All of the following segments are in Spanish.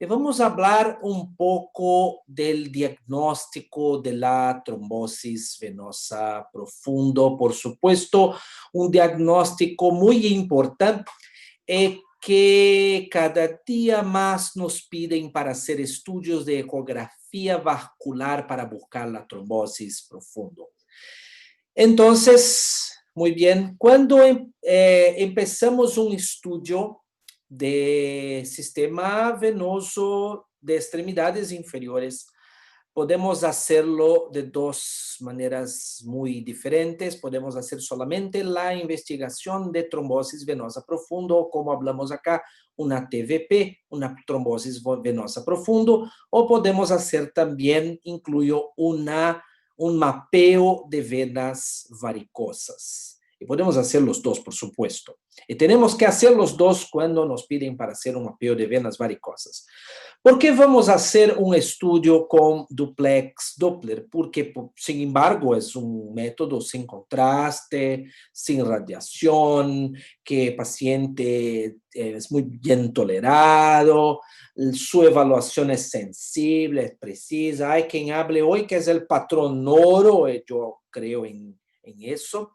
Y vamos a hablar un poco del diagnóstico de la trombosis venosa profundo. Por supuesto, un diagnóstico muy importante que cada día más nos piden para hacer estudios de ecografía vascular para buscar la trombosis profundo. Entonces, muy bien, cuando empezamos un estudio de sistema venoso de extremidades inferiores, podemos hacerlo de dos maneras muy diferentes. Podemos hacer solamente la investigación de trombosis venosa profundo, como hablamos acá, una TVP, una trombosis venosa profundo, o podemos hacer también, incluyo un mapeo de venas varicosas. Y podemos hacer los dos, por supuesto. Y tenemos que hacer los dos cuando nos piden para hacer un mapeo de venas varicosas. ¿Por qué vamos a hacer un estudio con duplex Doppler? Porque, sin embargo, es un método sin contraste, sin radiación, que el paciente es muy bien tolerado, su evaluación es sensible, es precisa. Hay quien hable hoy que es el patrón oro, yo creo en eso.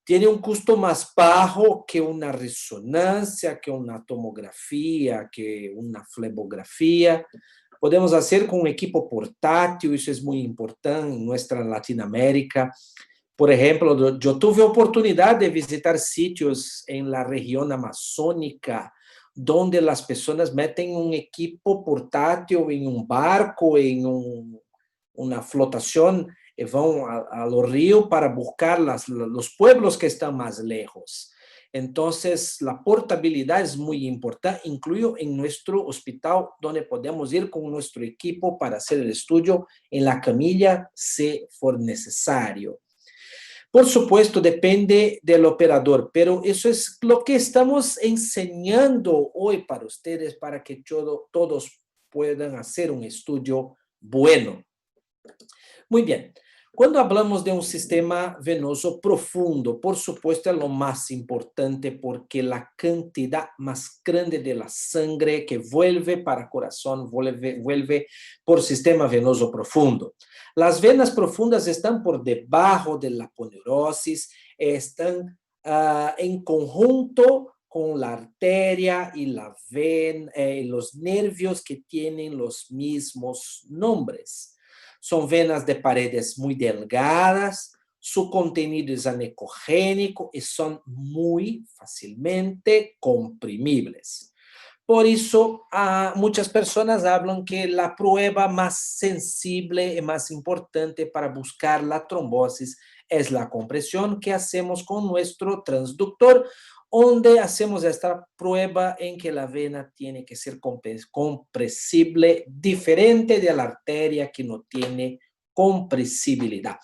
Tiene un costo más bajo que una resonancia, que una tomografía, que una flebografía. Podemos hacer con un equipo portátil, eso es muy importante en nuestra Latinoamérica. Por ejemplo, yo tuve oportunidad de visitar sitios en la región amazónica, donde las personas meten un equipo portátil en un barco, en una flotación, y van a los ríos para buscar los pueblos que están más lejos. Entonces, la portabilidad es muy importante, incluido en nuestro hospital, donde podemos ir con nuestro equipo para hacer el estudio en la camilla, si for necesario. Por supuesto, depende del operador, pero eso es lo que estamos enseñando hoy para ustedes, para que todos puedan hacer un estudio bueno. Muy bien. Cuando hablamos de un sistema venoso profundo, por supuesto es lo más importante porque la cantidad más grande de la sangre que vuelve para el corazón vuelve por sistema venoso profundo. Las venas profundas están por debajo de la aponeurosis, están en conjunto con la arteria y la vena, los nervios que tienen los mismos nombres. Son venas de paredes muy delgadas, su contenido es anecogénico y son muy fácilmente comprimibles. Por eso, muchas personas hablan que la prueba más sensible y más importante para buscar la trombosis es la compresión que hacemos con nuestro transductor, donde hacemos esta prueba en que la vena tiene que ser compresible, diferente de la arteria que no tiene compresibilidad.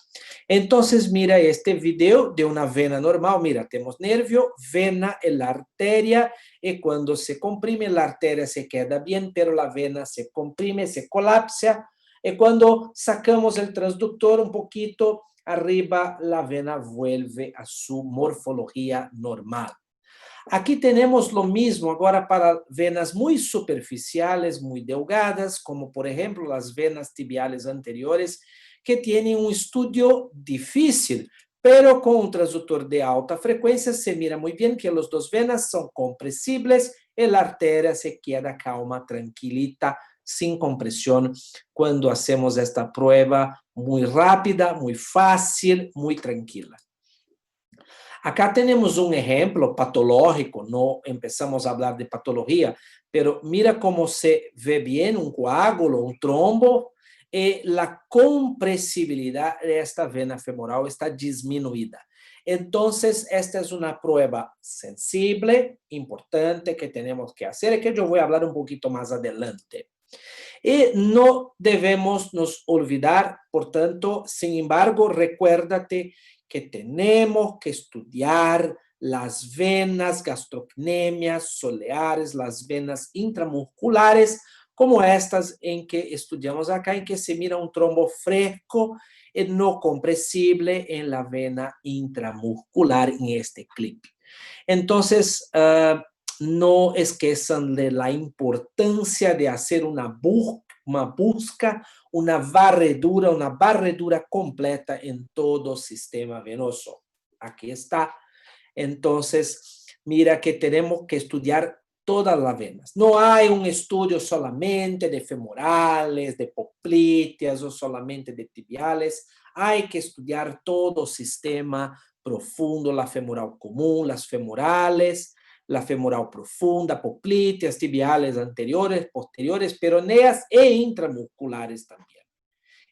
Entonces, mira este video de una vena normal. Mira, tenemos nervio, vena y la arteria, y cuando se comprime la arteria se queda bien, pero la vena se comprime, se colapsa, y cuando sacamos el transductor un poquito arriba, la vena vuelve a su morfología normal. Aquí tenemos lo mismo agora para venas muy superficiales, muy delgadas, como por ejemplo las venas tibiales anteriores, que tienen un estudio difícil, pero con un transductor de alta frecuencia se mira muy bien que las dos venas son compresibles y la arteria se queda calma, tranquilita, sin compresión, cuando hacemos esta prueba muy rápida, muy fácil, muy tranquila. Acá tenemos un ejemplo patológico, no empezamos a hablar de patología, pero mira cómo se ve bien un coágulo, un trombo, y la compresibilidad de esta vena femoral está disminuida. Entonces, esta es una prueba sensible, importante, que tenemos que hacer y que yo voy a hablar un poquito más adelante. Y no debemos nos olvidar, por tanto, sin embargo, recuérdate que tenemos que estudiar las venas gastrocnemias soleares, las venas intramusculares, como estas en que estudiamos acá, en que se mira un trombo fresco y no compresible en la vena intramuscular en este clip. Entonces, no esqueçam de la importância de hacer una busca, una barredura completa en todo el sistema venoso. Aquí está. Entonces, mira que tenemos que estudiar todas las venas. No hay un estudio solamente de femorales, de popliteas o solamente de tibiales. Hay que estudiar todo el sistema profundo, la femoral común, las femorales, la femoral profunda, popliteas, tibiales anteriores, posteriores, peroneas e intramusculares también.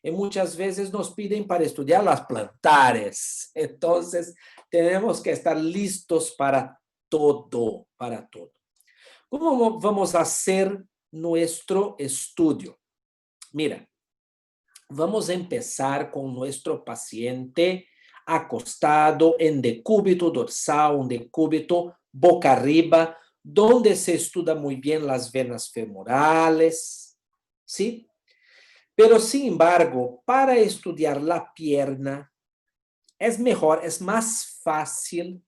Y muchas veces nos piden para estudiar las plantares. Entonces, tenemos que estar listos para todo, para todo. ¿Cómo vamos a hacer nuestro estudio? Mira, vamos a empezar con nuestro paciente acostado en decúbito dorsal, un decúbito boca arriba, donde se estudia muy bien las venas femorales, ¿sí? Pero, sin embargo, para estudiar la pierna, es mejor, es más fácil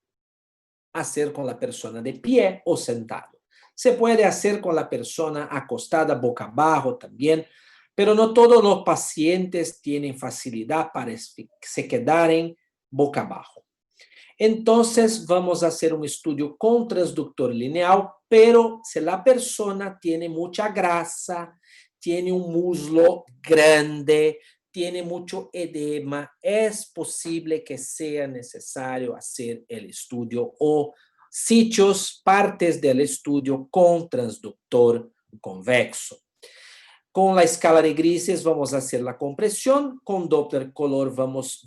hacer con la persona de pie o sentado. Se puede hacer con la persona acostada boca abajo también, pero no todos los pacientes tienen facilidad para se quedaren boca abajo. Entonces, vamos a hacer un estudio con transductor lineal, pero si la persona tiene mucha grasa, tiene un muslo grande, tiene mucho edema, es posible que sea necesario hacer el estudio o sitios, partes del estudio con transductor convexo. Con la escala de grises vamos a hacer la compresión, con Doppler color vamos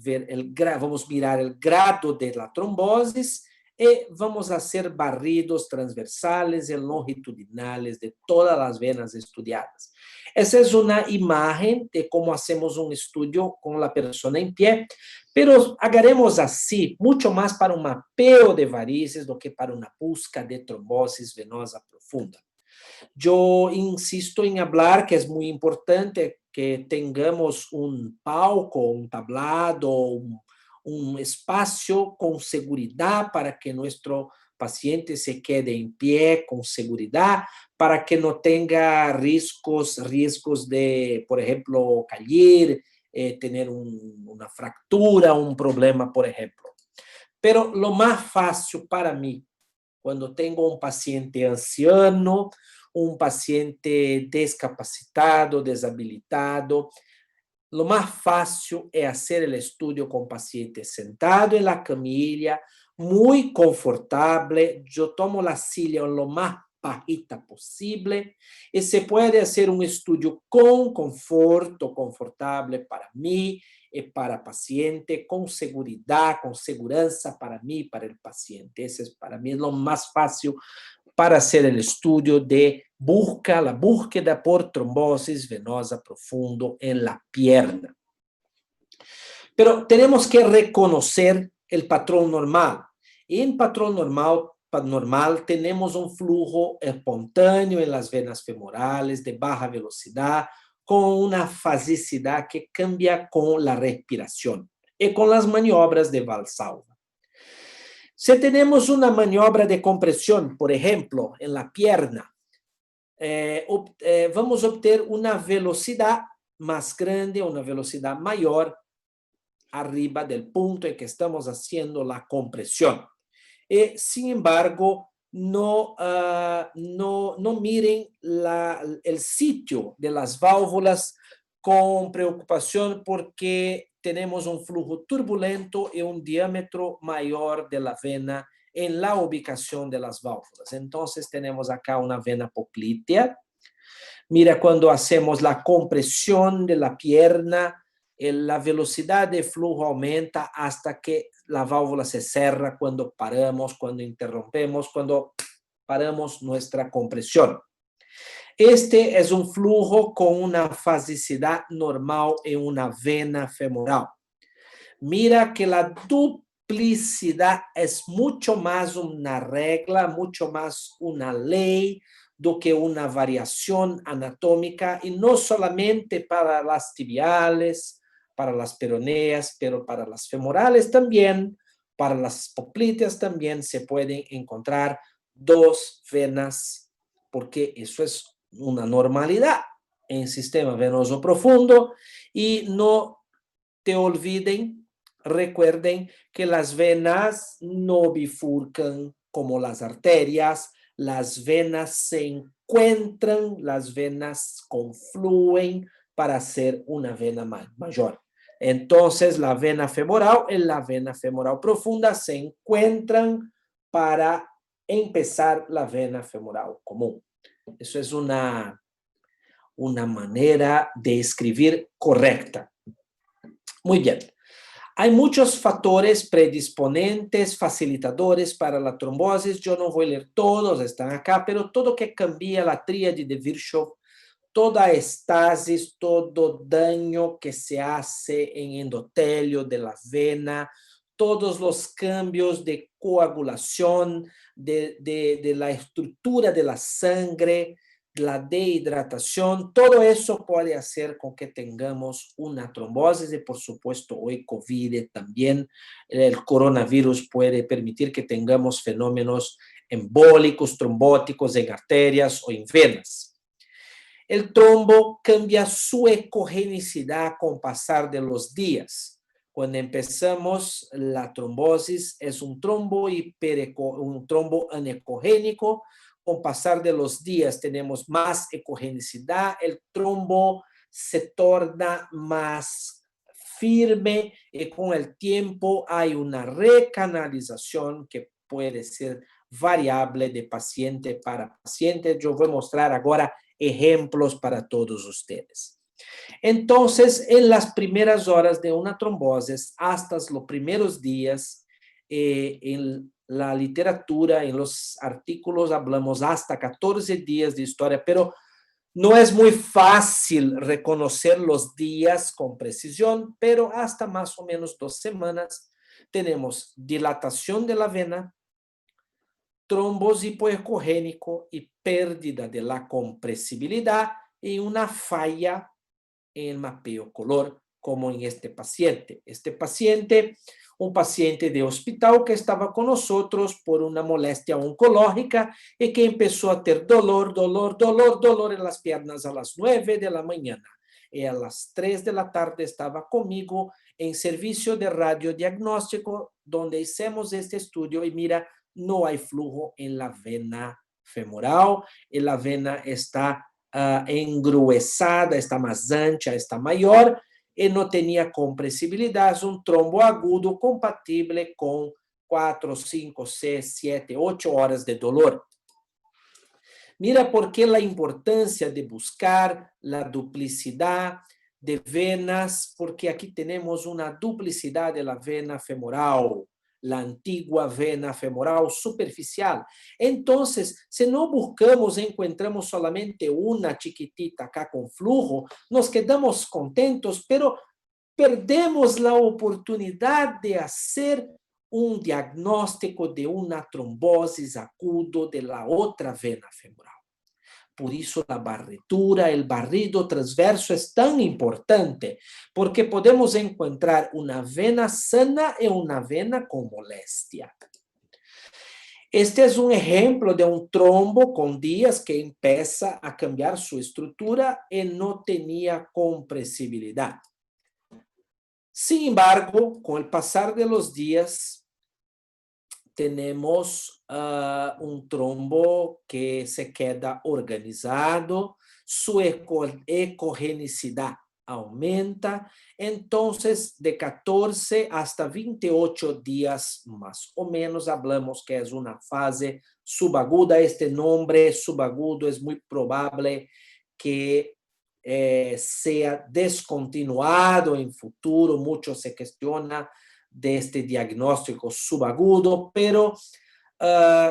mirar el grado de la trombosis y vamos a hacer barridos transversales y longitudinales de todas las venas estudiadas. Esa es una imagen de cómo hacemos un estudio con la persona en pie, pero haremos así, mucho más para un mapeo de varices do que para una busca de trombosis venosa profunda. Yo insisto en hablar que es muy importante que tengamos un palco, un tablado, un espacio con seguridad para que nuestro paciente se quede en pie con seguridad, para que no tenga riesgos de, por ejemplo, caer, tener una fractura, un problema, por ejemplo. Pero lo más fácil para mí, cuando tengo un paciente anciano, un paciente discapacitado, deshabilitado, lo más fácil es hacer el estudio con paciente sentado en la camilla, muy confortable. Yo tomo la silla lo más bajita posible y se puede hacer un estudio con conforto, confortable para mí y para paciente, con seguridad, con seguranza para mí y para el paciente. Ese es para mí lo más fácil para hacer el estudio de la búsqueda por trombosis venosa profundo en la pierna. Pero tenemos que reconocer el patrón normal. Y en patrón normal tenemos un flujo espontáneo en las venas femorales de baja velocidad, con una fasicidad que cambia con la respiración y con las maniobras de Valsalva. Si tenemos una maniobra de compresión, por ejemplo, en la pierna, vamos a obtener una velocidad más grande, una velocidad mayor arriba del punto en que estamos haciendo la compresión. Sin embargo, no miren el sitio de las válvulas con preocupación porque tenemos un flujo turbulento y un diámetro mayor de la vena en la ubicación de las válvulas. Entonces tenemos acá una vena poplitea. Mira, cuando hacemos la compresión de la pierna, la velocidad de flujo aumenta hasta que la válvula se cierra cuando paramos, cuando interrumpimos, cuando paramos nuestra compresión. Este es un flujo con una fasicidad normal en una vena femoral. Mira que la duplicidad es mucho más una regla, mucho más una ley do que una variación anatómica, y no solamente para las tibiales, para las peroneas, pero para las femorales también, para las popliteas también se pueden encontrar 2 venas, porque eso es una normalidad en sistema venoso profundo. Y no te olviden, recuerden que las venas no bifurcan como las arterias, las venas se encuentran, las venas confluyen para hacer una vena mayor. Entonces, la vena femoral y la vena femoral profunda se encuentran para empezar la vena femoral común. Eso es una manera de escribir correcta. Muy bien. Hay muchos factores predisponentes, facilitadores para la trombosis. Yo no voy a leer todos, están acá, pero todo que cambia la tríade de Virchow, toda estasis, todo daño que se hace en endotelio de la vena, todos los cambios de coagulación, de la estructura de la sangre, la deshidratación, todo eso puede hacer con que tengamos una trombosis y por supuesto hoy COVID también, el coronavirus puede permitir que tengamos fenómenos embólicos, trombóticos en arterias o en venas. El trombo cambia su ecogenicidad con pasar de los días. Cuando empezamos, la trombosis es un trombo un trombo anecogénico. Con pasar de los días tenemos más ecogenicidad, el trombo se torna más firme y con el tiempo hay una recanalización que puede ser variable de paciente para paciente. Yo voy a mostrar ahora ejemplos para todos ustedes. Entonces, en las primeras horas de una trombosis, hasta los primeros días, en la literatura, en los artículos, hablamos hasta 14 días de historia, pero no es muy fácil reconocer los días con precisión, pero hasta más o menos 2 semanas tenemos dilatación de la vena, trombos hipoecogénico y pérdida de la compresibilidad y una falla en el mapeo color, como en este paciente. Este paciente, un paciente de hospital que estaba con nosotros por una molestia oncológica y que empezó a tener dolor en las piernas a las 9 de la mañana. Y a las 3 de la tarde estaba conmigo en servicio de radiodiagnóstico, donde hicimos este estudio y mira, no hay flujo en la vena femoral y la vena está engruesada, está más ancha, está mayor y no tenía compresibilidad. Es un trombo agudo compatible con 4, 5, 6, 7, 8 horas de dolor. Mira por qué la importancia de buscar la duplicidad de venas, porque aquí tenemos una duplicidad de la vena femoral, la antigua vena femoral superficial. Entonces, si no buscamos, encontramos solamente una chiquitita acá con flujo, nos quedamos contentos, pero perdemos la oportunidad de hacer un diagnóstico de una trombosis agudo de la otra vena femoral. Por eso la barritura, el barrido transverso es tan importante, porque podemos encontrar una vena sana y una vena con molestia. Este es un ejemplo de un trombo con días que empieza a cambiar su estructura y no tenía compresibilidad. Sin embargo, con el pasar de los días, tenemos un trombo que se queda organizado, su ecogenicidad aumenta, entonces de 14 hasta 28 días más o menos hablamos que es una fase subaguda. Este nombre subagudo es muy probable que sea descontinuado en futuro, mucho se cuestiona de este diagnóstico subagudo, pero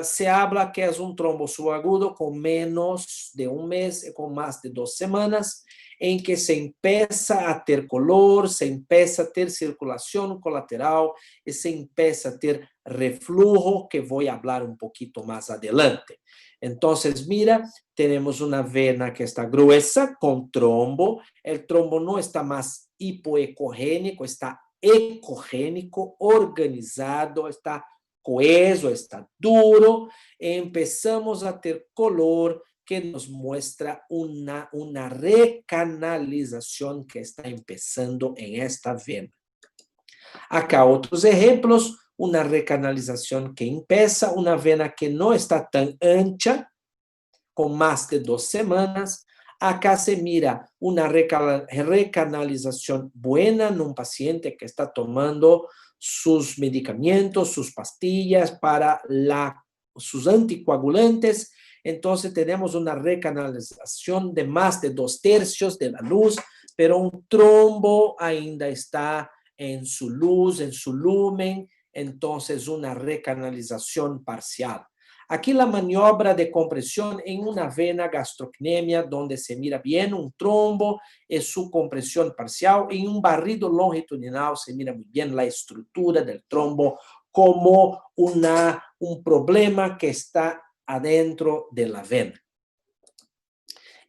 se habla que es un trombo subagudo con menos de un mes, con más de 2 semanas, en que se empieza a ter color, se empieza a ter circulación colateral y se empieza a ter reflujo, que voy a hablar un poquito más adelante. Entonces, mira, tenemos una vena que está gruesa con trombo. El trombo no está más hipoecogénico, está ecogénico, organizado, está coeso, está duro, empezamos a ter color que nos muestra una recanalización que está empezando en esta vena. Acá otros ejemplos, una recanalización que empieza, una vena que no está tan ancha, con más de 2 semanas. Acá se mira una recanalización buena en un paciente que está tomando sus medicamentos, sus pastillas para sus anticoagulantes. Entonces tenemos una recanalización de más de 2/3 de la luz, pero un trombo ainda está en su luz, en su lumen, entonces una recanalización parcial. Aquí la maniobra de compresión en una vena gastrocnemia, donde se mira bien un trombo y su compresión parcial. En un barrido longitudinal se mira muy bien la estructura del trombo como un problema que está adentro de la vena.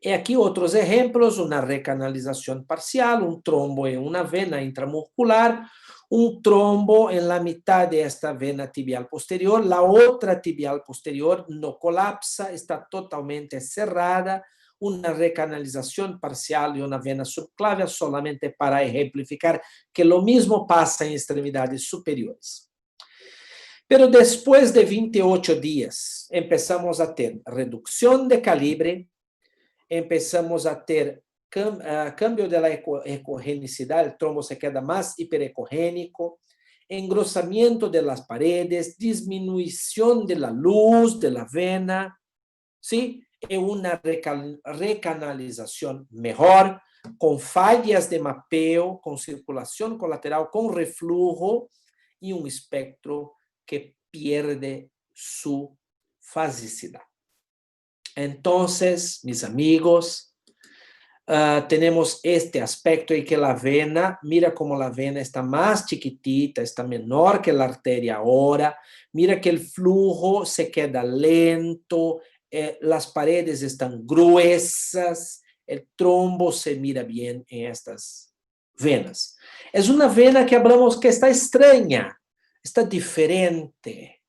Y aquí otros ejemplos, una recanalización parcial, un trombo en una vena intramuscular, un trombo en la mitad de esta vena tibial posterior, la otra tibial posterior no colapsa, está totalmente cerrada, una recanalización parcial y una vena subclavia solamente para ejemplificar que lo mismo pasa en extremidades superiores. Pero después de 28 días empezamos a ter reducción de calibre, empezamos a ter cambio de la ecogenicidad, el trombo se queda más hiperecogénico, engrosamiento de las paredes, disminución de la luz de la vena, ¿sí? Y una recanalización mejor, con fallas de mapeo, con circulación colateral, con reflujo y un espectro que pierde su fasicidad. Entonces, mis amigos, tenemos este aspecto y que la vena, mira cómo la vena está más chiquitita, está menor que la arteria ahora, mira que el flujo se queda lento, las paredes están gruesas, el trombo se mira bien en estas venas. Es una vena que hablamos que está extraña, está diferente.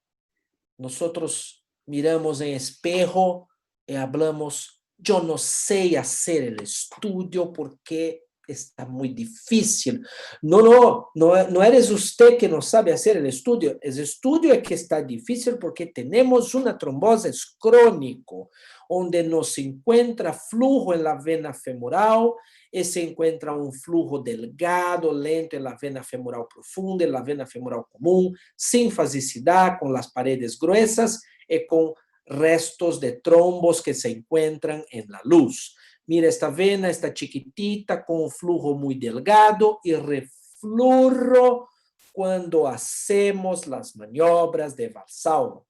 Nosotros miramos en espejo y hablamos, yo no sé hacer el estudio porque está muy difícil. No eres usted que no sabe hacer el estudio. El estudio es que está difícil porque tenemos una trombosis crónico, donde no se encuentra flujo en la vena femoral y se encuentra un flujo delgado, lento en la vena femoral profunda, en la vena femoral común, sin fasicidad, con las paredes gruesas y con restos de trombos que se encuentran en la luz. Mira, esta vena está chiquitita, con un flujo muy delgado y reflujo cuando hacemos las maniobras de Valsalva.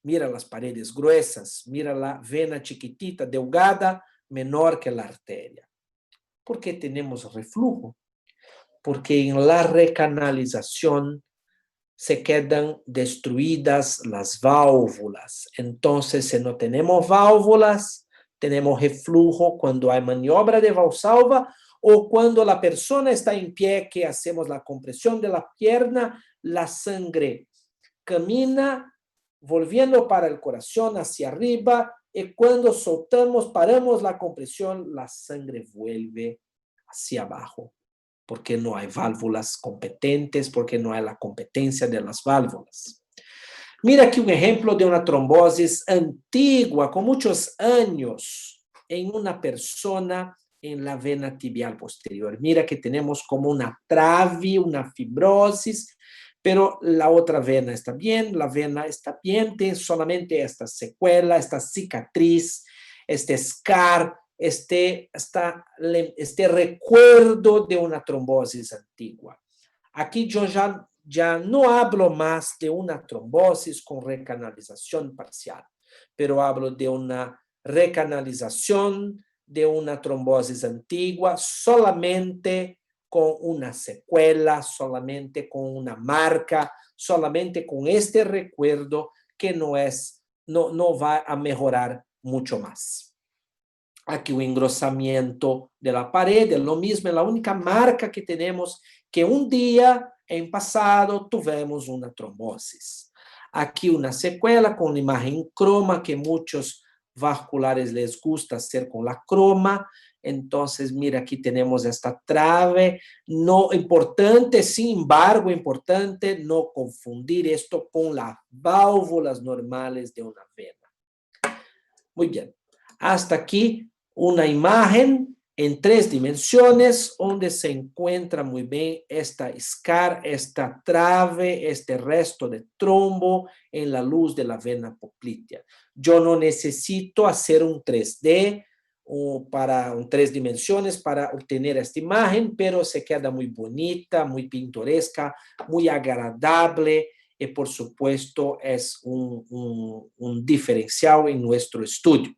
Mira las paredes gruesas, mira la vena chiquitita, delgada, menor que la arteria. ¿Por qué tenemos reflujo? Porque en la recanalización se quedan destruidas las válvulas. Entonces, si no tenemos válvulas, tenemos reflujo cuando hay maniobra de Valsalva o cuando la persona está en pie, que hacemos la compresión de la pierna, la sangre camina volviendo para el corazón hacia arriba y cuando soltamos, paramos la compresión, la sangre vuelve hacia abajo, porque no hay válvulas competentes, porque no hay la competencia de las válvulas. Mira aquí un ejemplo de una trombosis antigua, con muchos años, en una persona en la vena tibial posterior. Mira que tenemos como una trave, una fibrosis, pero la otra vena está bien, la vena está bien, tiene solamente esta secuela, esta cicatriz, este scar, este recuerdo de una trombosis antigua. Aquí yo ya no hablo más de una trombosis con recanalización parcial, pero hablo de una recanalización de una trombosis antigua solamente con una secuela, solamente con una marca, solamente con este recuerdo que no va a mejorar mucho más. Aquí o engrosamiento de la pared, es lo mismo, es la única marca que tenemos que un día en pasado tuvimos una trombosis. Aquí una secuela con una imagen croma que muchos vasculares les gusta hacer con la croma. Entonces, mira, aquí tenemos esta trave. No importante, sin embargo, importante no confundir esto con las válvulas normales de una vena. Muy bien. Hasta aquí una imagen en 3 dimensiones donde se encuentra muy bien esta scar, esta trave, este resto de trombo en la luz de la vena poplitea. Yo no necesito hacer un 3D o para un 3 dimensiones para obtener esta imagen, pero se queda muy bonita, muy pintoresca, muy agradable y por supuesto es un diferencial en nuestro estudio.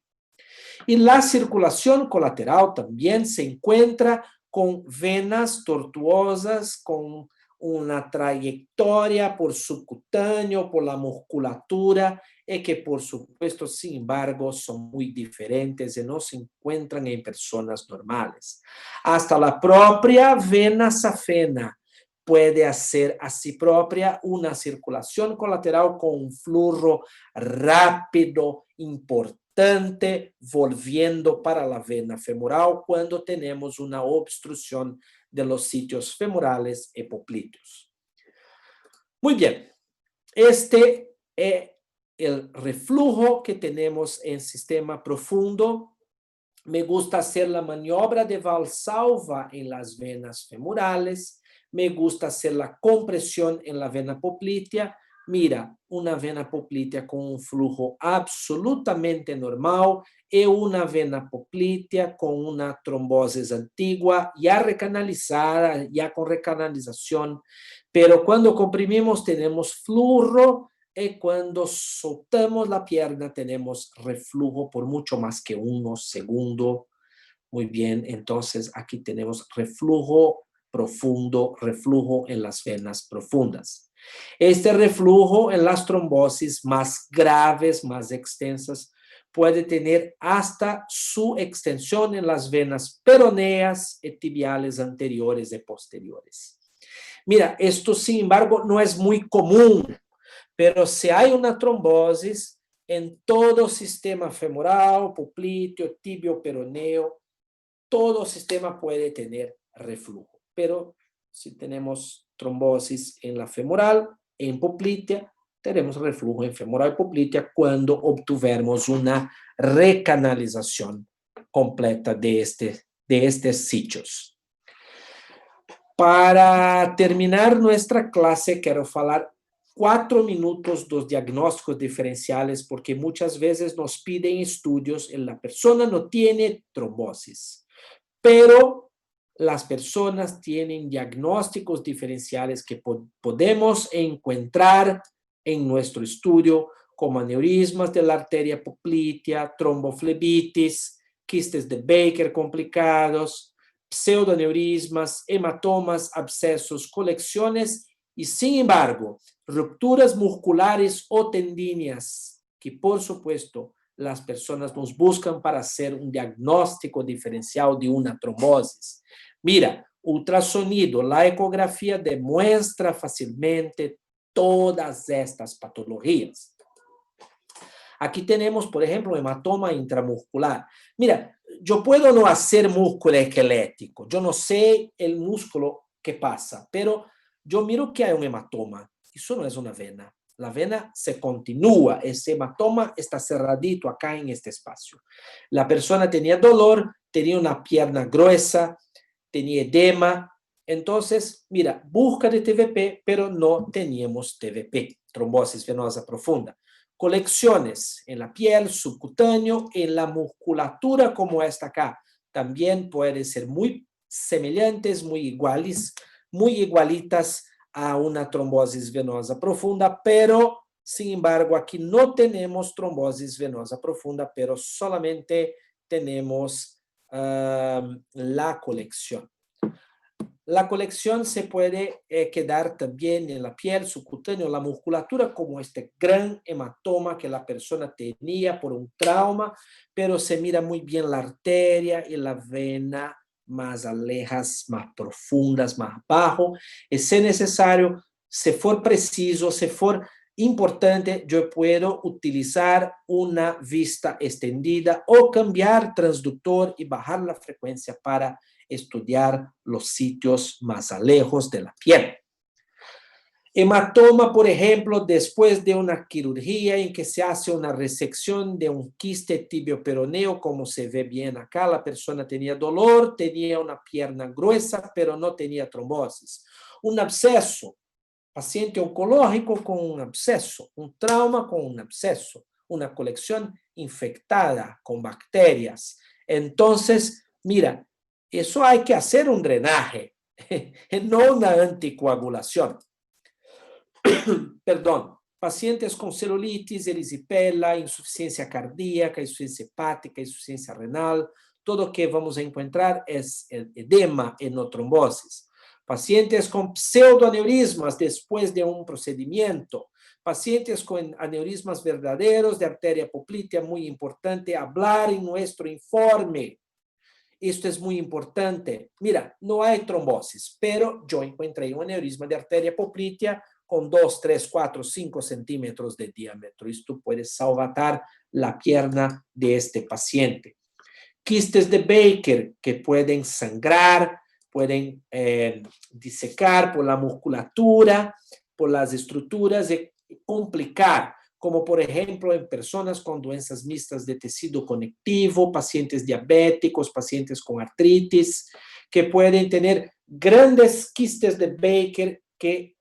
Y la circulación colateral también se encuentra con venas tortuosas, con una trayectoria por subcutáneo, por la musculatura, y que por supuesto, sin embargo, son muy diferentes y no se encuentran en personas normales. Hasta la propia vena safena puede hacer a sí propia una circulación colateral con un flujo rápido, importante, volviendo para la vena femoral cuando tenemos una obstrucción de los sitios femorales y popliteos. Muy bien, este es el reflujo que tenemos en sistema profundo. Me gusta hacer la maniobra de Valsalva en las venas femorales. Me gusta hacer la compresión en la vena poplitea. Mira, una vena poplitea con un flujo absolutamente normal y una vena poplitea con una trombosis antigua, ya recanalizada, ya con recanalización. Pero cuando comprimimos tenemos flujo y cuando soltamos la pierna tenemos reflujo por mucho más que 1 segundo. Muy bien, entonces aquí tenemos reflujo profundo, reflujo en las venas profundas. Este reflujo en las trombosis más graves, más extensas, puede tener hasta su extensión en las venas peroneas y tibiales anteriores y posteriores. Mira, esto sin embargo no es muy común, pero si hay una trombosis en todo sistema femoral, popliteo, tibio, peroneo, todo sistema puede tener reflujo. Pero si tenemos trombosis en la femoral, en poplitea, tenemos reflujo en femoral y poplitea cuando obtuvimos una recanalización completa de estos sitios. Para terminar nuestra clase, quiero falar 4 minutos dos diagnósticos diferenciales, porque muchas veces nos piden estudios y la persona no tiene trombosis, pero las personas tienen diagnósticos diferenciales que podemos encontrar en nuestro estudio, como aneurismas de la arteria poplitea, tromboflebitis, quistes de Baker complicados, pseudoaneurismas, hematomas, abscesos, colecciones y, sin embargo, rupturas musculares o tendíneas, que por supuesto las personas nos buscan para hacer un diagnóstico diferencial de una trombosis. Mira, ultrasonido, la ecografía demuestra fácilmente todas estas patologías. Aquí tenemos, por ejemplo, hematoma intramuscular. Mira, yo puedo no hacer músculo esquelético, yo no sé el músculo que pasa, pero yo miro que hay un hematoma. Eso no es una vena. La vena se continúa, ese hematoma está cerradito acá en este espacio. La persona tenía dolor, tenía una pierna gruesa, tenía edema. Entonces, mira, busca de TVP, pero no teníamos TVP, trombosis venosa profunda. Colecciones en la piel, subcutáneo, en la musculatura como esta acá. También pueden ser muy semejantes, muy iguales, muy igualitas a una trombosis venosa profunda, pero sin embargo aquí no tenemos trombosis venosa profunda, pero solamente tenemos la colección. La colección se puede quedar también en la piel, subcutáneo, la musculatura, como este gran hematoma que la persona tenía por un trauma, pero se mira muy bien la arteria y la vena más alejas, más profundas, más abajo. Y si es necesario, si for preciso, si for importante, yo puedo utilizar una vista extendida o cambiar transductor y bajar la frecuencia para estudiar los sitios más lejos de la piel. Hematoma, por ejemplo, después de una cirugía en que se hace una resección de un quiste tibio-peroneo, como se ve bien acá, la persona tenía dolor, tenía una pierna gruesa, pero no tenía trombosis. Un absceso, paciente oncológico con un absceso, un trauma con un absceso, una colección infectada con bacterias. Entonces, mira, eso hay que hacer un drenaje, no una anticoagulación. Perdón, pacientes con celulitis, erisipela, insuficiencia cardíaca, insuficiencia hepática, insuficiencia renal, todo que vamos a encontrar es el edema enotrombosis. Pacientes con pseudoaneurismas después de un procedimiento, pacientes con aneurismas verdaderos de arteria poplitea, muy importante hablar en nuestro informe. Esto es muy importante. Mira, no hay trombosis, pero yo encontré un aneurisma de arteria poplitea con 2, 3, 4, 5 centímetros de diámetro. Esto puede salvatar la pierna de este paciente. Quistes de Baker que pueden sangrar, pueden disecar por la musculatura, por las estructuras y complicar, como por ejemplo en personas con doenças mixtas de tejido conectivo, pacientes diabéticos, pacientes con artritis, que pueden tener grandes quistes de Baker que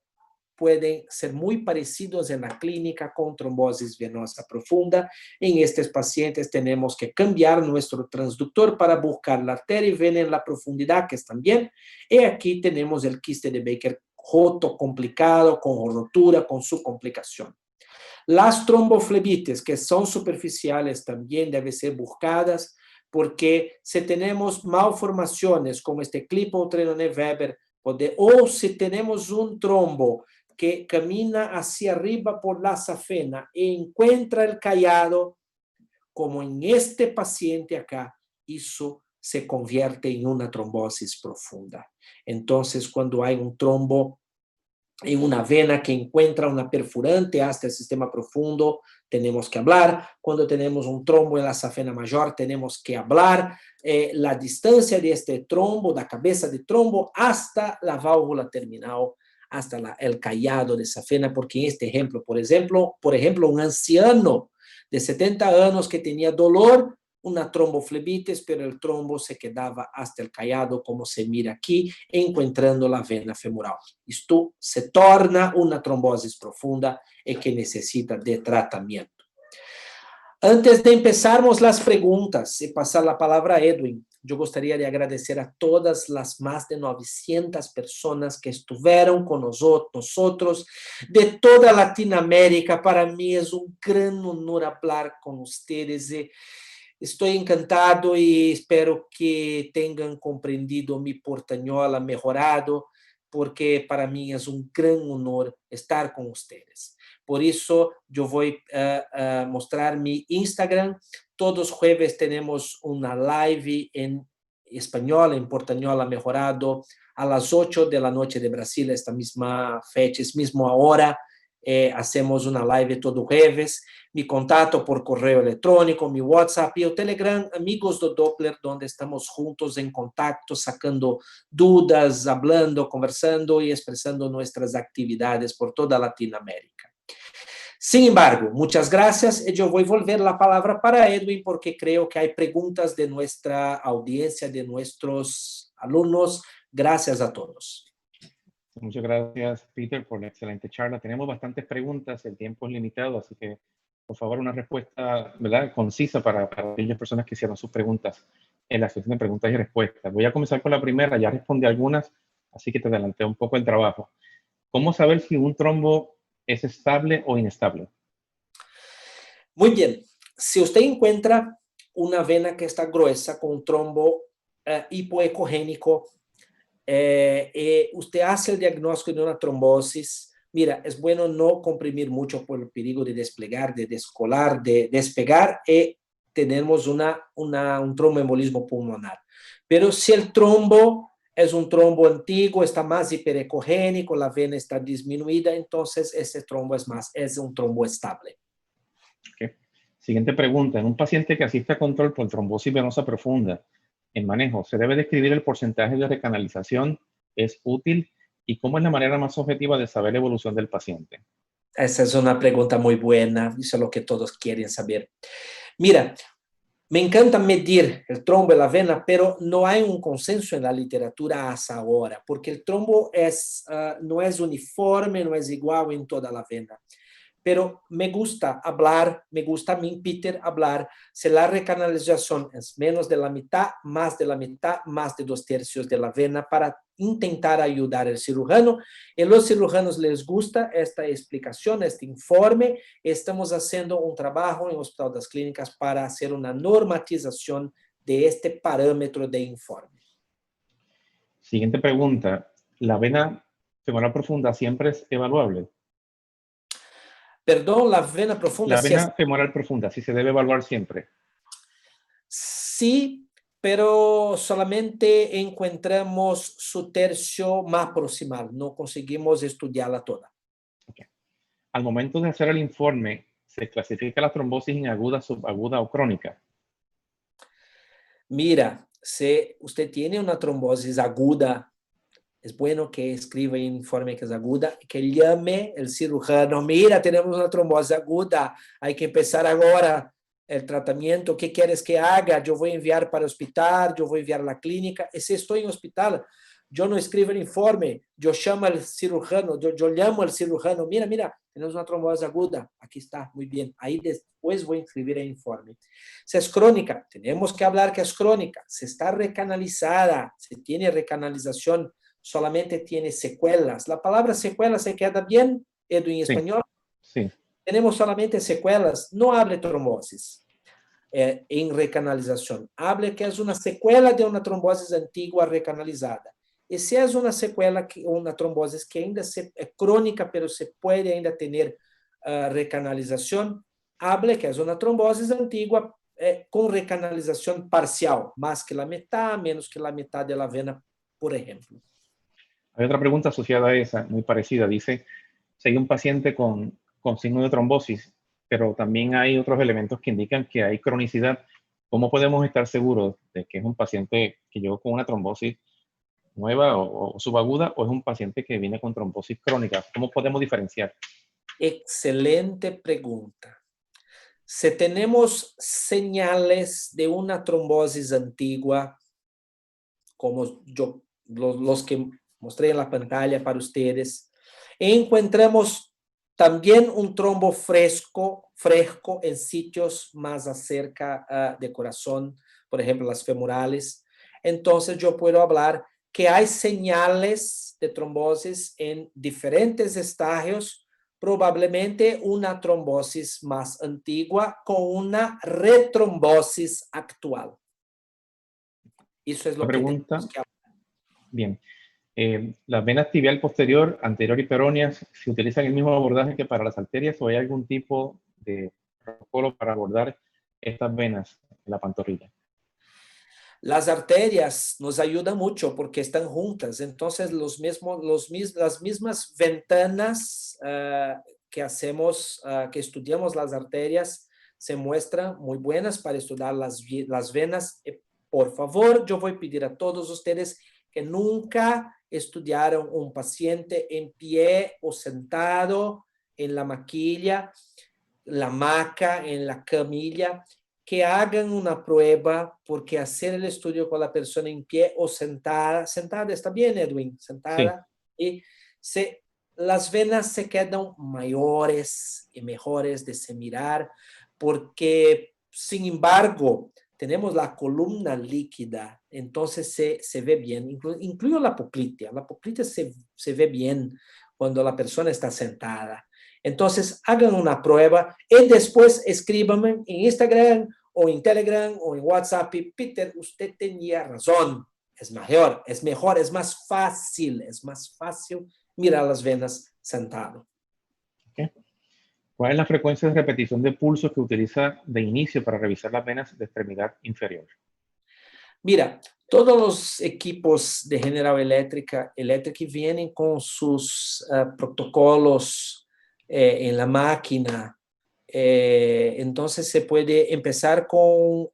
pueden ser muy parecidos en la clínica con trombosis venosa profunda. En estos pacientes tenemos que cambiar nuestro transductor para buscar la arteria y vena en la profundidad, que están bien. Y aquí tenemos el quiste de Baker roto, complicado, con rotura, con su complicación. Las tromboflebites, que son superficiales, también deben ser buscadas, porque si tenemos malformaciones como este Klippel-Trenaunay-Weber, o si tenemos un trombo que camina hacia arriba por la safena e encuentra el callado, como en este paciente acá, eso se convierte en una trombosis profunda. Entonces, cuando hay un trombo en una vena que encuentra una perfurante hasta el sistema profundo, tenemos que hablar. Cuando tenemos un trombo en la safena mayor, tenemos que hablar. La distancia de este trombo, la cabeza de trombo, hasta la válvula terminal, hasta el callado de safena, porque en este ejemplo, por ejemplo, un anciano de 70 años que tenía dolor, una tromboflebitis, pero el trombo se quedaba hasta el callado, como se mira aquí, encontrando la vena femoral. Esto se torna una trombosis profunda y que necesita de tratamiento. Antes de empezarmos las preguntas y pasar la palabra a Edwin, yo gustaría de agradecer a todas las más de 900 personas que estuvieron con nosotros de toda Latinoamérica. Para mí es un gran honor hablar con ustedes y estoy encantado y espero que tengan comprendido mi portañol mejorado, porque para mí es un gran honor estar con ustedes. Por eso yo voy a mostrar mi Instagram. Todos los jueves tenemos una live en español, en portañol mejorado, a las 8 de la noche de Brasil, esta misma fecha, es misma hora. Hacemos una live todo jueves. Mi contacto por correo electrónico, mi WhatsApp y el Telegram, Amigos do Doppler, donde estamos juntos en contacto, sacando dudas, hablando, conversando y expresando nuestras actividades por toda Latinoamérica. Sin embargo, muchas gracias. Yo voy a volver la palabra para Edwin porque creo que hay preguntas de nuestra audiencia, de nuestros alumnos. Gracias a todos. Muchas gracias, Peter, por la excelente charla. Tenemos bastantes preguntas, el tiempo es limitado, así que, por favor, una respuesta, ¿verdad?, concisa para aquellas personas que hicieron sus preguntas en la sesión de preguntas y respuestas. Voy a comenzar con la primera, ya respondí algunas, así que te adelanté un poco el trabajo. ¿Cómo saber si un trombo es estable o inestable? Muy bien. Si usted encuentra una vena que está gruesa con un trombo hipoecogénico, usted hace el diagnóstico de una trombosis, mira, es bueno no comprimir mucho por el peligro de desplegar, de descolar, de despegar y tenemos un tromboembolismo pulmonar. Pero si el trombo es un trombo antiguo, está más hiperecogénico, la vena está disminuida, entonces ese trombo es un trombo estable. Okay. Siguiente pregunta. En un paciente que asiste a control por trombosis venosa profunda en manejo, ¿se debe describir el porcentaje de recanalización? ¿Es útil? ¿Y cómo es la manera más objetiva de saber la evolución del paciente? Esa es una pregunta muy buena, eso es lo que todos quieren saber. Mira, me encanta medir el trombo en la vena, pero no hay un consenso en la literatura hasta ahora, porque el trombo no es uniforme, no es igual en toda la vena. Pero me gusta hablar, me gusta a mí, Peter, hablar si la recanalización es menos de la mitad, más de la mitad, más de 2/3 de la vena, para intentar ayudar al cirujano. Y a los cirujanos les gusta esta explicación, este informe. Estamos haciendo un trabajo en el Hospital das Clínicas para hacer una normatización de este parámetro de informe. Siguiente pregunta. ¿La vena femoral profunda siempre es evaluable? Perdón, la vena profunda, La si es... vena femoral profunda, ¿sí se debe evaluar siempre? Sí, pero solamente encontramos su tercio más proximal, no conseguimos estudiarla toda. Okay. Al momento de hacer el informe, ¿se clasifica la trombosis en aguda, subaguda o crónica? Mira, si usted tiene una trombosis aguda, es bueno que escriba en informe que es aguda, que llame el cirujano. Mira, tenemos una trombosis aguda, hay que empezar ahora el tratamiento. ¿Qué quieres que haga? Yo voy a enviar para el hospital, yo voy a enviar a la clínica. Y si estoy en el hospital, yo no escribo el informe, yo llamo al cirujano, yo llamo al cirujano. Mira, tenemos una trombosis aguda, aquí está, muy bien. Ahí después voy a escribir el informe. Si es crónica, tenemos que hablar que es crónica. Si está recanalizada, si tiene recanalización, solamente tiene secuelas. La palabra secuelas se queda bien, Edu, en Sí, español. sí. Tenemos solamente secuelas. No hable trombosis en recanalización. Hable que es una secuela de una trombosis antigua recanalizada. Y si es una secuela, una trombosis que ainda es crónica, pero se puede ainda tener recanalización, hable que es una trombosis antigua con recanalización parcial, más que la mitad, menos que la mitad de la vena, por ejemplo. Hay otra pregunta asociada a esa, muy parecida. Dice, si hay un paciente con signo de trombosis, pero también hay otros elementos que indican que hay cronicidad, ¿cómo podemos estar seguros de que es un paciente que llegó con una trombosis nueva o subaguda o es un paciente que viene con trombosis crónica? ¿Cómo podemos diferenciar? Excelente pregunta. Si tenemos señales de una trombosis antigua, como yo, los que mostré en la pantalla para ustedes, encontramos también un trombo fresco en sitios más acerca de corazón, por ejemplo, las femorales. Entonces yo puedo hablar que hay señales de trombosis en diferentes estadios, probablemente una trombosis más antigua con una retrombosis actual. Eso es La lo que tenemos pregunta, que hablar. bien, ¿las venas tibial posterior, anterior y peroneas se utilizan el mismo abordaje que para las arterias o hay algún tipo de protocolo para abordar estas venas en la pantorrilla? Las arterias nos ayudan mucho porque están juntas, entonces las mismas ventanas que hacemos, que estudiamos las arterias, se muestran muy buenas para estudiar las venas. Por favor, yo voy a pedir a todos ustedes que nunca estudiaron un paciente en pie o sentado en la maquilla, la hamaca, en la camilla, que hagan una prueba, porque hacer el estudio con la persona en pie o sentada está bien, Edwin, Sí, sentada, y las venas se quedan mayores y mejores de se mirar, porque, sin embargo, tenemos la columna líquida, entonces se ve bien, incluyo la poplitea se ve bien cuando la persona está sentada. Entonces, hagan una prueba y después escríbanme en Instagram o en Telegram o en WhatsApp. Peter, usted tenía razón. Es mejor, es más fácil mirar las venas sentado. ¿ok? ¿Cuál es la frecuencia de repetición de pulso que utiliza de inicio para revisar las venas de extremidad inferior? Mira, Todos los equipos de General Electric vienen con sus protocolos en la máquina. Entonces se puede empezar con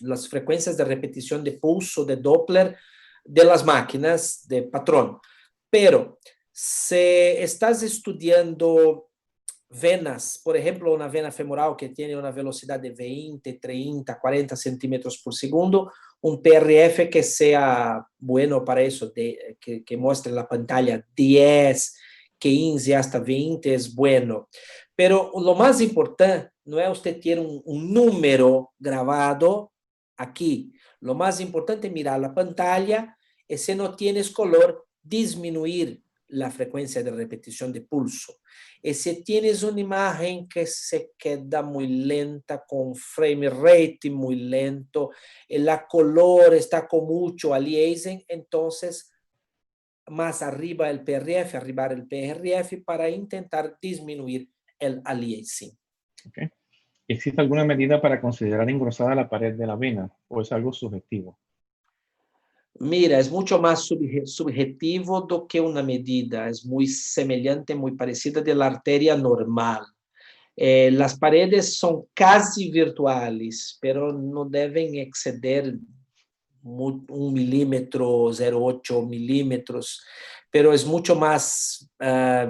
las frecuencias de repetición de pulso de Doppler de las máquinas de patrón. Pero si estás estudiando venas, por ejemplo, una vena femoral que tiene una velocidad de 20, 30, 40 centímetros por segundo, un PRF que sea bueno para eso, que muestre en la pantalla 10, 15 hasta 20 es bueno. Pero lo más importante no es usted tener un número grabado aquí. Lo más importante es mirar la pantalla y si no tienes color, disminuir la frecuencia de repetición de pulso. Y si tienes una imagen que se queda muy lenta, con frame rate muy lento, la color está con mucho aliasing, entonces más arriba el PRF, arribar el PRF para intentar disminuir el aliasing. Okay. ¿Existe alguna medida para considerar engrosada la pared de la vena o es algo subjetivo? Mira, es mucho más subjetivo do que una medida, es muy semejante, muy parecida de la arteria normal. Las paredes son casi virtuales, pero no deben exceder 1 milímetro, 0,8 milímetros, pero es mucho más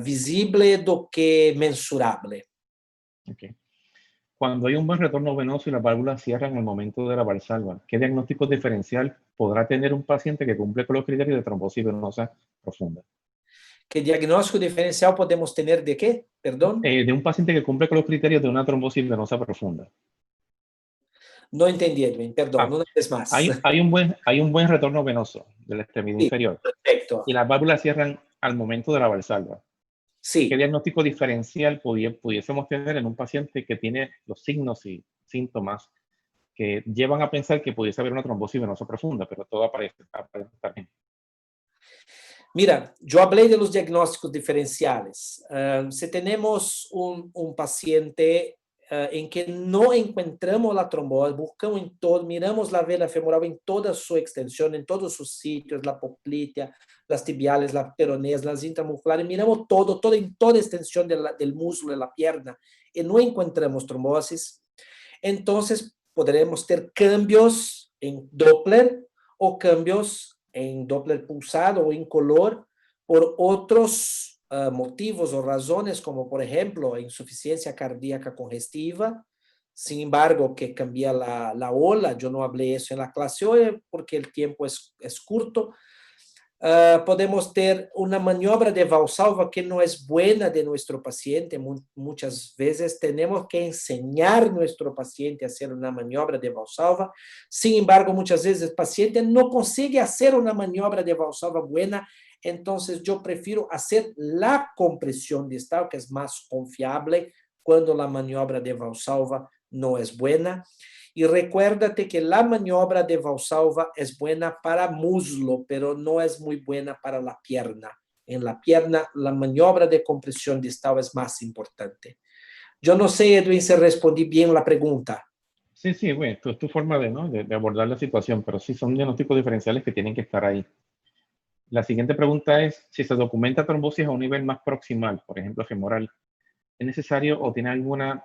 visible do que mensurable. Okay. Cuando hay un buen retorno venoso y las válvulas cierran en el momento de la valsalva, ¿qué diagnóstico diferencial podrá tener un paciente que cumple con los criterios de trombosis venosa profunda? ¿Qué diagnóstico diferencial podemos tener de qué? Perdón. De un paciente que cumple con los criterios de una trombosis venosa profunda. No entendí, Edwin, perdón, Ah, una vez más. hay un buen retorno venoso de la extremidad Sí, inferior perfecto. y las válvulas cierran al momento de la valsalva. ¿Qué Sí. diagnóstico diferencial pudiésemos tener en un paciente que tiene los signos y síntomas que llevan a pensar que pudiese haber una trombosis venosa profunda, pero todo aparece estar bien? Mira, yo hablé de los diagnósticos diferenciales. Si tenemos un paciente en que no encontramos la trombosis, buscamos en todo, miramos la vena femoral en toda su extensión, en todos sus sitios, la poplitea, las tibiales, las peroneas, las intramusculares, miramos todo en toda extensión del muslo de la pierna y no encontramos trombosis, entonces podremos tener cambios en Doppler o cambios en Doppler pulsado o en color por otros motivos o razones, como por ejemplo insuficiencia cardíaca congestiva. Sin embargo, que cambia la ola, yo no hablé eso en la clase hoy porque el tiempo es corto. Podemos ter una maniobra de Valsalva que no es buena de nuestro paciente. Muchas veces tenemos que enseñar a nuestro paciente a hacer una maniobra de Valsalva. Sin embargo, muchas veces el paciente no consigue hacer una maniobra de Valsalva buena. Entonces, yo prefiero hacer la compresión distal, que es más confiable cuando la maniobra de Valsalva no es buena. Y recuérdate que la maniobra de Valsalva es buena para muslo, pero no es muy buena para la pierna. En la pierna, la maniobra de compresión distal es más importante. Yo no sé, Edwin, si respondí bien la pregunta. Sí, sí, bueno, esto es tu forma de, ¿no? de abordar la situación, pero sí son diagnósticos diferenciales que tienen que estar ahí. La siguiente pregunta es, si se documenta trombosis a un nivel más proximal, por ejemplo, femoral, ¿es necesario o tiene alguna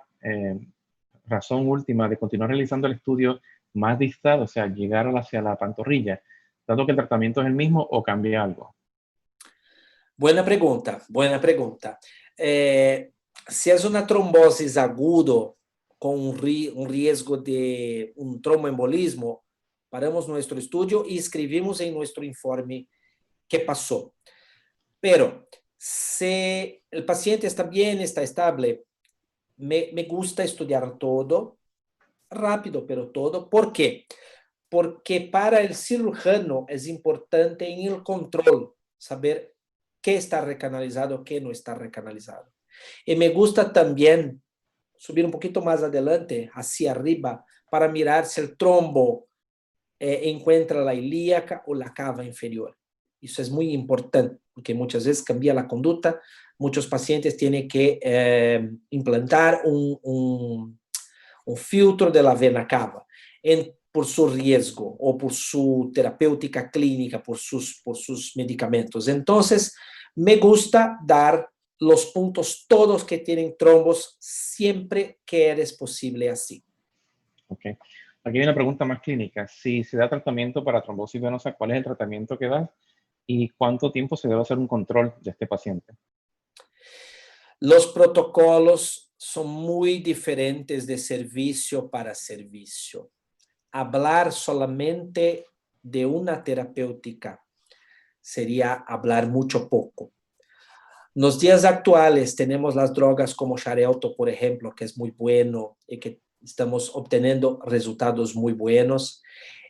razón última de continuar realizando el estudio más distal, o sea, llegar hacia la pantorrilla, dado que el tratamiento es el mismo o cambia algo? Buena pregunta, buena pregunta. Si es una trombosis agudo con un riesgo de un tromboembolismo, paramos nuestro estudio y escribimos en nuestro informe qué pasó. Pero si el paciente está bien, está estable, me gusta estudiar todo, rápido, pero todo. ¿Por qué? Porque para el cirujano es importante en el control saber qué está recanalizado, qué no está recanalizado. Y me gusta también subir un poquito más adelante, hacia arriba, para mirar si el trombo encuentra la ilíaca o la cava inferior. Eso es muy importante, porque muchas veces cambia la conducta. Muchos pacientes tienen que implantar un filtro de la vena cava. por su riesgo o por su terapéutica clínica, por sus medicamentos. Entonces, me gusta dar los puntos todos que tienen trombos siempre que es posible así. Ok. Aquí hay una pregunta más clínica. Si se da tratamiento para trombosis venosa, ¿cuál es el tratamiento que da? ¿Y cuánto tiempo se debe hacer un control de este paciente? Los protocolos son muy diferentes de servicio para servicio. Hablar solamente de una terapéutica sería hablar mucho poco. Nos días actuales tenemos las drogas como Xarelto, por ejemplo, que es muy bueno y que estamos obteniendo resultados muy buenos.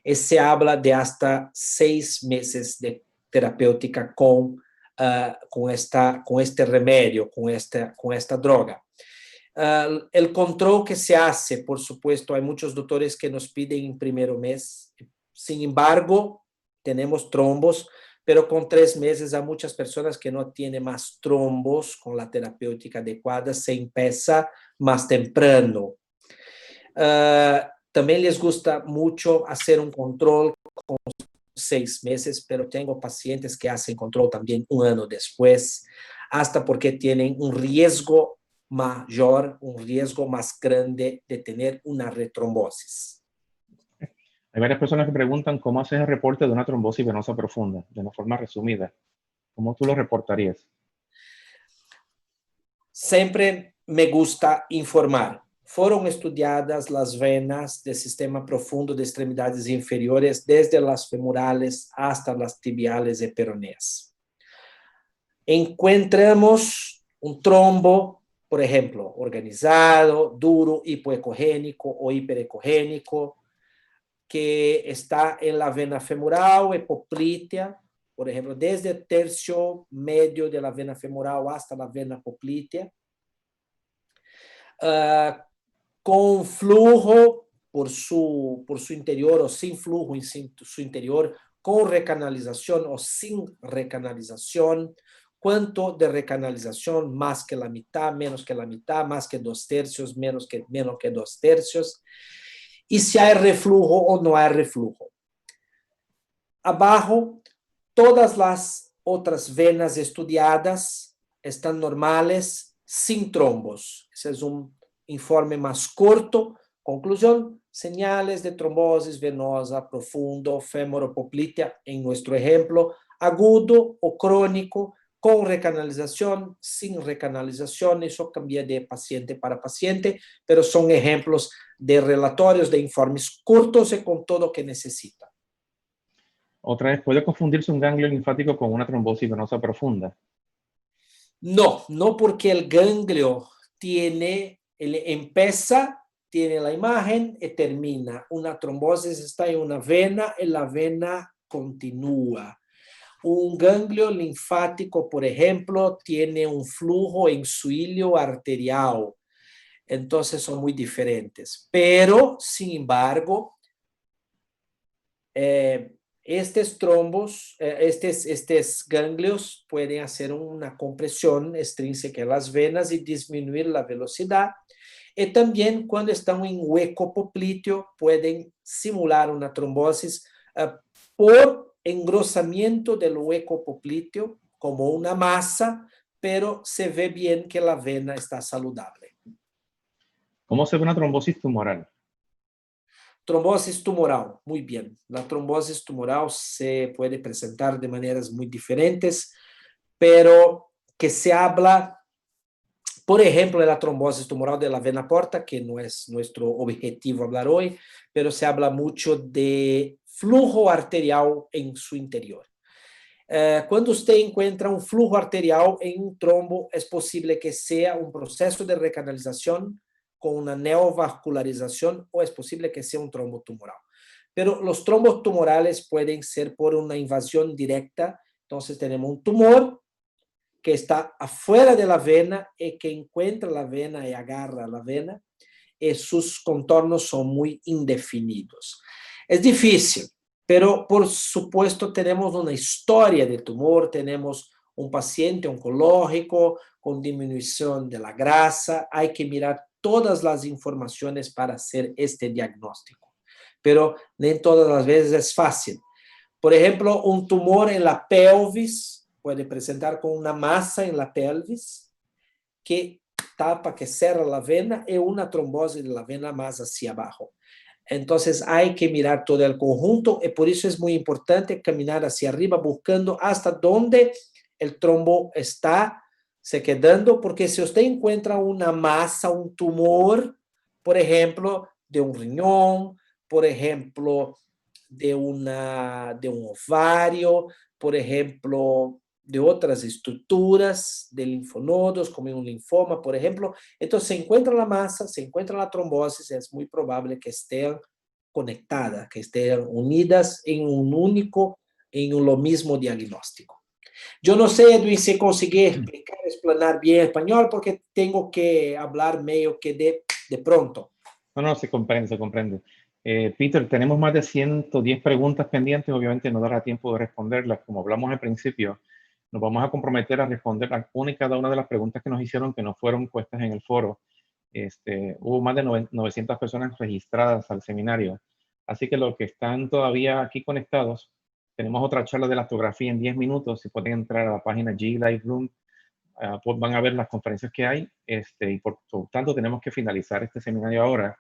Se habla de hasta 6 meses de terapéutica con este remedio, con esta droga. El control que se hace, por supuesto, hay muchos doctores que nos piden en primer mes. Sin embargo, tenemos trombos, pero con 3 meses hay muchas personas que no tienen más trombos con la terapéutica adecuada, se empieza más temprano. También les gusta mucho hacer un control con 6 meses, pero tengo pacientes que hacen control también un año después, hasta porque tienen un riesgo mayor, un riesgo más grande de tener una retrombosis. Hay varias personas que preguntan cómo haces el reporte de una trombosis venosa profunda, de una forma resumida. ¿Cómo tú lo reportarías? Siempre me gusta informar. Foram estudiadas las venas del sistema profundo de extremidades inferiores, desde las femorales hasta las tibiales y peroneas. Encontramos un trombo, por ejemplo, organizado, duro, hipoecogénico o hiperecogénico, que está en la vena femoral, poplítea, por ejemplo, desde el tercio medio de la vena femoral hasta la vena poplítea, con flujo por su interior o sin flujo en su interior, con recanalización o sin recanalización, cuánto de recanalización, más que la mitad, menos que la mitad, más que 2/3, menos que 2/3, y si hay reflujo o no hay reflujo. Abajo, todas las otras venas estudiadas están normales, sin trombos. Ese es un informe más corto. Conclusión: señales de trombosis venosa profundo, femoropoplitea, en nuestro ejemplo, agudo o crónico, con recanalización, sin recanalización. Eso cambia de paciente para paciente, pero son ejemplos de relatorios, de informes cortos y con todo lo que necesita. Otra vez, ¿puede confundirse un ganglio linfático con una trombosis venosa profunda? No, no, porque el ganglio empieza, tiene la imagen y termina. Una trombosis está en una vena y la vena continúa. Un ganglio linfático, por ejemplo, tiene un flujo en su hilo arterial. Entonces son muy diferentes. Pero, sin embargo, estos trombos, estos ganglios pueden hacer una compresión extrínseca en las venas y disminuir la velocidad. Y también cuando están en hueco popliteo pueden simular una trombosis por engrosamiento del hueco popliteo, como una masa, pero se ve bien que la vena está saludable. ¿Cómo se ve una trombosis tumoral? Trombosis tumoral, muy bien. La trombosis tumoral se puede presentar de maneras muy diferentes, pero que se habla, por ejemplo, de la trombosis tumoral de la vena porta, que no es nuestro objetivo hablar hoy, pero se habla mucho de flujo arterial en su interior. Cuando usted encuentra un flujo arterial en un trombo, es posible que sea un proceso de recanalización con una neovascularización o es posible que sea un trombo tumoral. Pero los trombos tumorales pueden ser por una invasión directa. Entonces tenemos un tumor que está afuera de la vena y que encuentra la vena y agarra la vena, y sus contornos son muy indefinidos. Es difícil, pero por supuesto tenemos una historia de tumor, tenemos un paciente oncológico con disminución de la grasa, hay que mirar todas las informaciones para hacer este diagnóstico. pero nem todas as vezes é fácil. Por exemplo, um tumor em la pelvis pode apresentar com uma massa em la pelvis que tapa, que cerra la vena e uma trombose de la vena mais hacia abajo. Entonces hay que mirar todo el conjunto y por eso es muy importante caminar hacia arriba buscando hasta donde el trombo está se quedando, porque si usted encuentra una masa, un tumor, por ejemplo, de un riñón, por ejemplo, de un ovario, por ejemplo, de otras estructuras de linfonodos, como un linfoma, por ejemplo. Entonces, se encuentra la masa, se encuentra la trombosis, es muy probable que estén conectadas, que estén unidas en un único, en lo mismo diagnóstico. Yo no sé, Edwin, si conseguí explicar, explanar bien español, porque tengo que hablar medio que de pronto. No, se comprende, se comprende. Peter, tenemos más de 110 preguntas pendientes, obviamente no dará tiempo de responderlas. Como hablamos al principio, nos vamos a comprometer a responder a una y cada una de las preguntas que nos hicieron que no fueron puestas en el foro. Hubo más de 900 personas registradas al seminario, así que los que están todavía aquí conectados, tenemos otra charla de lactografía en 10 minutos. Si pueden entrar a la página G Live Room, pues van a ver las conferencias que hay, y por tanto tenemos que finalizar este seminario ahora.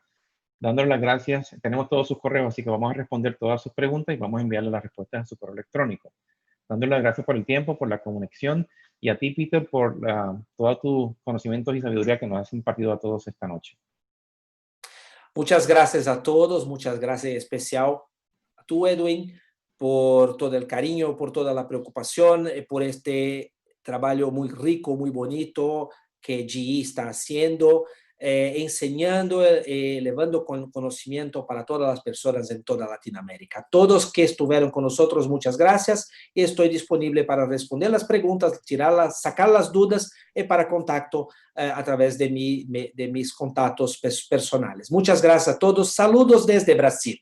Dándole las gracias, tenemos todos sus correos, así que vamos a responder todas sus preguntas y vamos a enviarle las respuestas a su correo electrónico. Dándole las gracias por el tiempo, por la conexión, y a ti, Peter, por todos tus conocimientos y sabiduría que nos has impartido a todos esta noche. Muchas gracias a todos, muchas gracias en especial a tú, Edwin, por todo el cariño, por toda la preocupación, por este trabajo muy rico, muy bonito que GE está haciendo, enseñando, elevando conocimiento para todas las personas en toda Latinoamérica. Todos que estuvieron con nosotros, muchas gracias, y estoy disponible para responder las preguntas, tirarlas, sacar las dudas y para contacto a través de mis contactos personales. Muchas gracias a todos. Saludos desde Brasil.